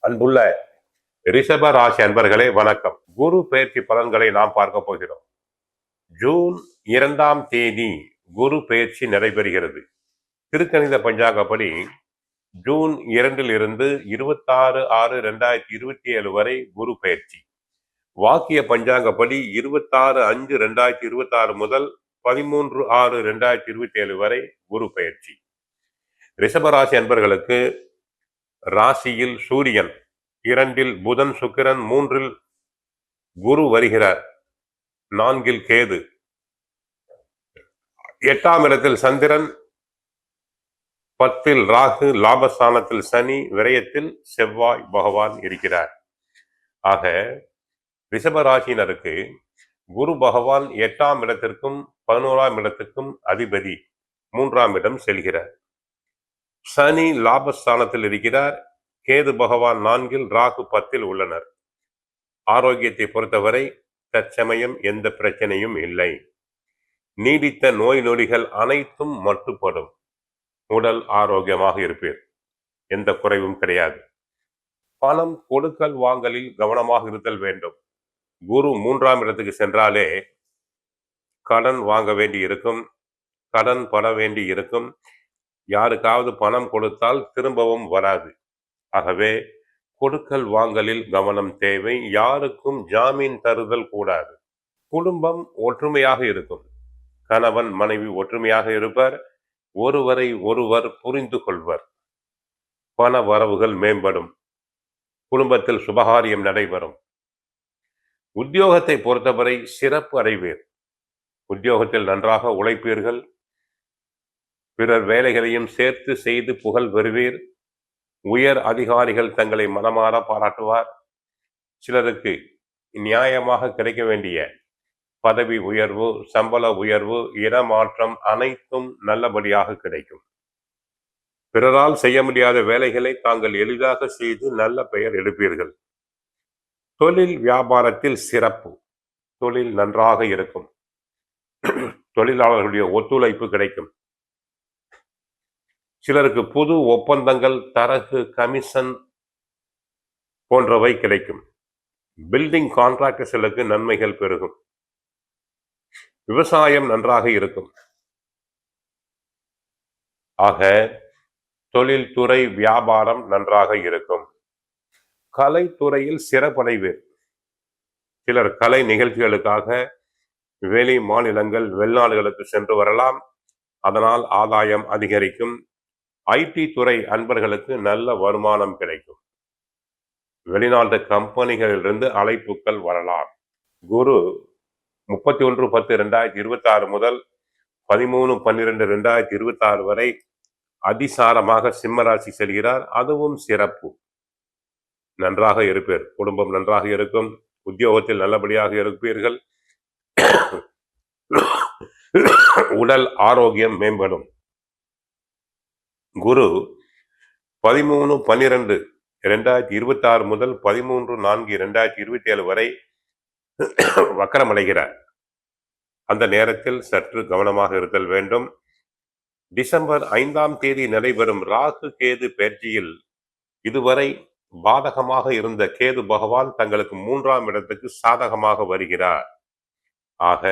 அன்புள்ள ரிஷப ராசி அன்பர்களே வணக்கம். குரு பெயர்ச்சி பலன்களை நாம் பார்க்க போகிறோம். ஜூன் 2ஆம் தேதி குரு பெயர்ச்சி நடைபெறுகிறது. திருக்கணித பஞ்சாங்கப்படி ஜூன் 2 26/6/2027 வரை குரு பெயர்ச்சி. வாக்கிய பஞ்சாங்கப்படி 26/5/2026 முதல் 13/6/2027 வரை குரு பெயர்ச்சி. ரிஷபராசி அன்பர்களுக்கு ராசியில் சூரியன், 2இல் புதன் சுக்கிரன், 3இல் குரு வருகிறார், 4இல் கேது, 8ஆம் இடத்தில் சந்திரன், 10இல் ராகு, லாபஸ்தானத்தில் சனி, விரயத்தில் செவ்வாய் பகவான் இருக்கிறார். ஆக ரிஷபராசினருக்கு குரு பகவான் 8ஆம் இடத்திற்கும் 11ஆம் இடத்துக்கும் அதிபதி, 3ஆம் இடம் செல்கிறார். சனி லாபஸ்தானத்தில் இருக்கிறார், கேது பகவான் 4இல், ராகு 10இல் உள்ளனர். ஆரோக்கியத்தை பொறுத்தவரை தற்சமயம் எந்த பிரச்சனையும் இல்லை. நீடித்த நோய் நொடிகள் அனைத்தும் மட்டுப்படும். உடல் ஆரோக்கியமாக இருப்பீர், எந்த குறைவும் கிடையாது. பணம் கொடுக்கல் வாங்கலில் கவனமாக இருத்தல் வேண்டும். குரு 3ஆம் இடத்துக்கு சென்றாலே கடன் வாங்க வேண்டி இருக்கும், கடன் பட வேண்டி இருக்கும். யாருக்காவது பணம் கொடுத்தால் திரும்பவும் வராது. ஆகவே கொடுக்கல் வாங்கலில் கவனம் தேவை. யாருக்கும் ஜாமீன் தருதல் கூடாது. குடும்பம் ஒற்றுமையாக இருக்கும். கணவன் மனைவி ஒற்றுமையாக இருப்பர். ஒருவரை ஒருவர் புரிந்து கொள்வர். பண வரவுகள் மேம்படும். குடும்பத்தில் சுபகாரியம் நடைபெறும். உத்தியோகத்தை பொறுத்தவரை சிறப்பு அடைவீர். உத்தியோகத்தில் நன்றாக உழைப்பீர்கள். பிறர் வேலைகளையும் சேர்த்து செய்து புகழ் பெறுவீர். உயர் அதிகாரிகள் தங்களை மனமாற பாராட்டுவார். சிலருக்கு நியாயமாக கிடைக்க வேண்டிய பதவி உயர்வு, சம்பள உயர்வு, இடமாற்றம் அனைத்தும் நல்லபடியாக கிடைக்கும். பிறரால் செய்ய முடியாத வேலைகளை தாங்கள் எளிதாக செய்து நல்ல பெயர் எடுப்பீர்கள். தொழில் வியாபாரத்தில் சிறப்பு. தொழில் நன்றாக இருக்கும். தொழிலாளர்களுடைய ஒத்துழைப்பு கிடைக்கும். சிலருக்கு புது ஒப்பந்தங்கள், தரகு, கமிஷன் போன்றவை கிடைக்கும். பில்டிங் கான்ட்ராக்டர்களுக்கு நன்மைகள் பெருகும். விவசாயம் நன்றாக இருக்கும். ஆக தொழில்துறை, வியாபாரம் நன்றாக இருக்கும். கலைத்துறையில் சிறப்படைவீர். சிலர் கலை நிகழ்ச்சிகளுக்காக வெளி மாநிலங்கள், வெளிநாடுகளுக்கு சென்று வரலாம். அதனால் ஆதாயம் அதிகரிக்கும். ஐடி துறை அன்பர்களுக்கு நல்ல வருமானம் கிடைக்கும். வெளிநாட்டு கம்பெனிகளிலிருந்து அழைப்புகள் வரலாம். குரு 31/10/2026 முதல் 13/12/2026 வரை அதிசாரமாக சிம்மராசி செல்கிறார். அதுவும் சிறப்பு. நன்றாக இருப்பீர். குடும்பம் நன்றாக இருக்கும். உத்தியோகத்தில் நல்லபடியாக இருப்பீர்கள். உடல் ஆரோக்கியம் மேம்படும். குரு 13/12/2026 முதல் 13/4/2027 வரை வக்கரமடைகிறார். அந்த நேரத்தில் சற்று கவனமாக இருத்தல் வேண்டும். டிசம்பர் 5ஆம் தேதி நடைபெறும் ராகு கேது பெயர்ச்சியில் இதுவரை பாதகமாக இருந்த கேது பகவான் தங்களுக்கு 3ஆம் இடத்துக்கு சாதகமாக வருகிறார். ஆக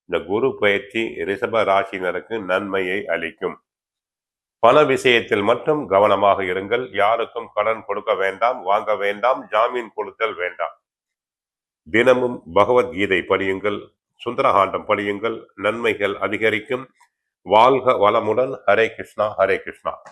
இந்த குரு பெயர்ச்சி ரிஷப ராசினருக்கு நன்மையை அளிக்கும். பண விஷயத்தில் மட்டும் கவனமாக இருங்கள். யாருக்கும் கடன் கொடுக்க வேண்டாம், வாங்க வேண்டாம், ஜாமீன் கொடுத்தல் வேண்டாம். தினமும் பகவத்கீதை படியுங்கள், சுந்தரகாண்டம் படியுங்கள். நன்மைகள் அதிகரிக்கும். வாழ்க வளமுடன். ஹரே கிருஷ்ணா, ஹரே கிருஷ்ணா.